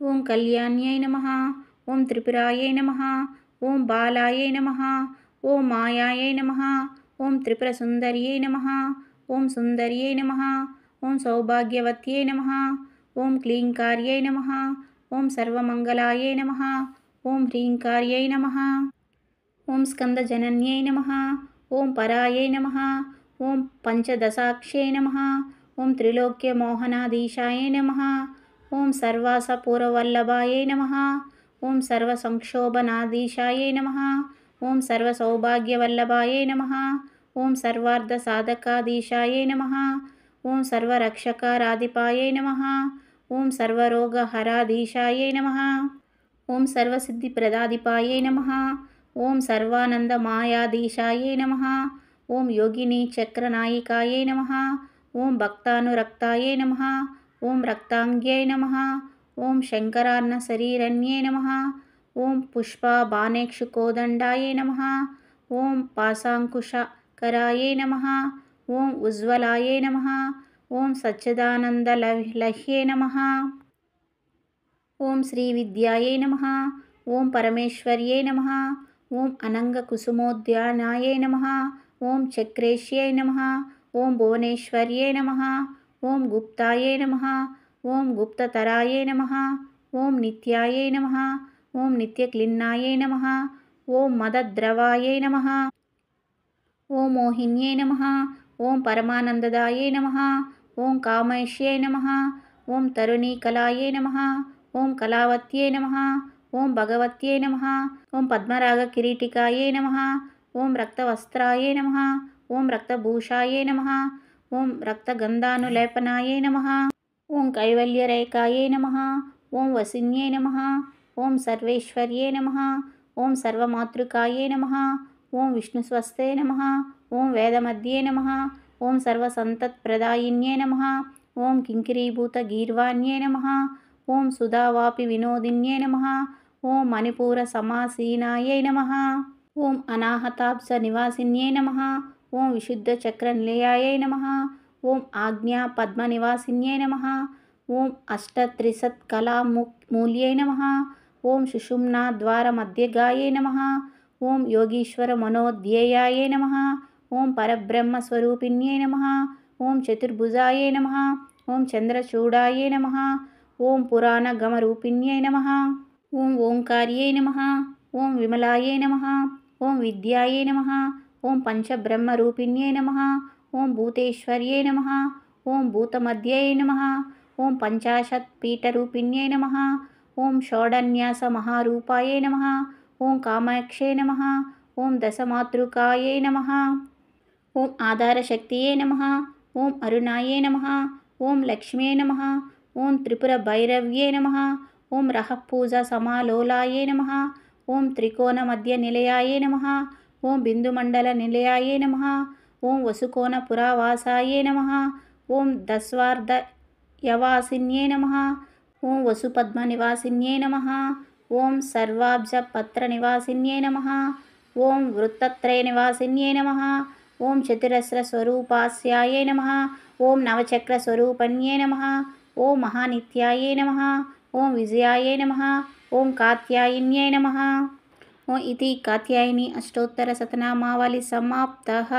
ఓం కళ్యాణ్యై నమః. ఓం త్రిపురాయై నమః. ఓం బాలాయై నమః. ఓం మాయాయై నమః. ఓం త్రిపురసుందర్యై నమః. ఓం సుందర్యై నమః. ఓం సౌభాగ్యవత్యై నమః. ఓం క్లీంకార్యై నమః. ఓం సర్వమంగళాయై నమః. ఓం హ్రీంకార్యై నమః. ఓం స్కందజనన్యై నమః. ఓం పరాయై నమః. ఓం పంచదశాక్షై నమః. ఓం త్రిలోక్యమోహనాధీశాయై నమః. ఓం సర్వాసపూర్వవల్లభాయై నమః. ఓం సర్వసంక్షోభనాధీశాయై నమః. ఓం సర్వసౌభాగ్యవల్లభాయై నమః. ఓం సర్వార్థసాధకాధీశాయై నమః. ఓం సర్వరక్షకారాధిపాయై నమః. ఓం సర్వరోగహరాధీశాయై నమః. ఓం సర్వసిద్ధిప్రదాధిపాయై నమః. ఓం సర్వానందమాయాధీశాయై నమః. ఓం యోగిని చక్రనాయికాయై నమః. ఓం భక్తానురక్తాయై నమః. ఓం రక్తాంగ్యై నమః. ఓం శంకరార్ణశరీరన్యై నమః. ఓం పుష్పబాణేక్షుకోదండాయై నమః. ఓం పాశాంకుశకరాయై నమః. ఓం ఉజ్వలాయై నమః. ఓం సచ్చిదానందలహ్యై నమః. ఓం శ్రీవిద్యాయై నమః. ఓం పరమేశ్వర్యై నమః. ఓం అనంగకుసుమోద్యానాయై నమః. ఓం చక్రేశ్యై నమః. ఓం భువనేశ్వర్యై నమః. ఓం గుప్తాయై నమః. ఓం గుప్తతరాయై నమః. ఓం నిత్యాయై నమః. ఓం నిత్యక్లిన్నాయై నమః. ఓం మదద్రవాయై నమః. ఓం మోహిన్యై నమః. ఓం పరమానందదాయై నమః. ఓం కామేశ్యై నమః. ఓం తరుణీకలాయై నమః. ఓం కళావత్యై నమః. ఓం భగవత్యై నమః. ఓం పద్మరాగకిరీటికాయై నమః. ఓం రక్తవస్త్రాయై నమః. ఓం రక్తభూషాయై నమః. ఓం రక్తగంధానులేపనాయై నమః. ఓం కైవల్యరేకాయై నమః. ఓం వసిన్యై నమః. ఓం సర్వేశ్వర్యై నమః. ఓం సర్వమాతృకాయై నమః. ఓం విష్ణుస్వస్తే నమః. ఓం వేదమధ్యే నమః. ఓం సర్వసంతత్ప్రదాయిన్యై నమః. ఓం కింకిరీభూతగీర్వాణ్యై నమః. ఓం సుధావాపి వినోదిన్యై నమః. ఓం మణిపూరసమాసీనాయై నమః. ఓం అనాహతాబ్జనివాసిన్యై నమః. ఓం విశుద్ధచక్రనిలయాయై నమః. ఓం ఆజ్ఞాపద్మనివాసిన్యై నమః. ఓం అష్టత్రిశత్కళామూల్యై నమః. ఓం సుషుమ్నాద్వారమధ్యగాయై నమః. ఓం యోగీశ్వరమనోధ్యేయాయై నమః. ఓం పరబ్రహ్మస్వరూపిణ్యై నమః. ఓం చతుర్భుజాయై నమః. ఓం చంద్రచూడాయై నమః. ఓం పురాణగమరూపిణ్యై నమః. ఓం ఓంకార్యై నమః. ఓం విమలాయై నమః. ఓం విద్యాయై నమః. ఓం పంచబ్రహ్మరూపిణ్యై నమః. ఓం భూతేశ్వర్యై నమః. ఓం భూతమధ్యై నమః. ఓం పంచాశత్పీఠరూపిణ్యై నమః. ఓం షోడన్యాసమహారూపాయై నమః. ఓం కామాక్షై నమః. ఓం దశమాతృకాయై నమః. ఓం ఆధారశక్తియై నమః. ఓం అరుణాయై నమః. ఓం లక్ష్మ్యై నమః. ఓం త్రిపురభైరవ్యై నమః. ఓం రహఃపూజసమాలోలాయై నమః. ఓం త్రికోణమధ్యనిలయాయై నమః. ఓం బిందుమండలనిలయాయై నమః. ఓం వసుకోణపురావాసాయై నమః. ఓం దస్వార్ధయవాసిన్యై నమః. ఓం వసుపద్మనివాసిన్యై నమః. ఓం సర్వాబ్జపత్రనివాసిన్యై నమః. ఓం వృత్తత్రయనివాసిన్యై నమః. ఓం చతురస్రస్వరూపాస్యాయై నమః. ఓం నవచక్రస్వరూపణ్యై నమః. ఓం మహానిత్యాయై నమః. ఓం విజయాయై నమః. ఓం కాత్యాయిన్యై నమః. ఓం ఇతి కాత్యాయని అష్టోత్తర శతనామావళి సమాప్తః.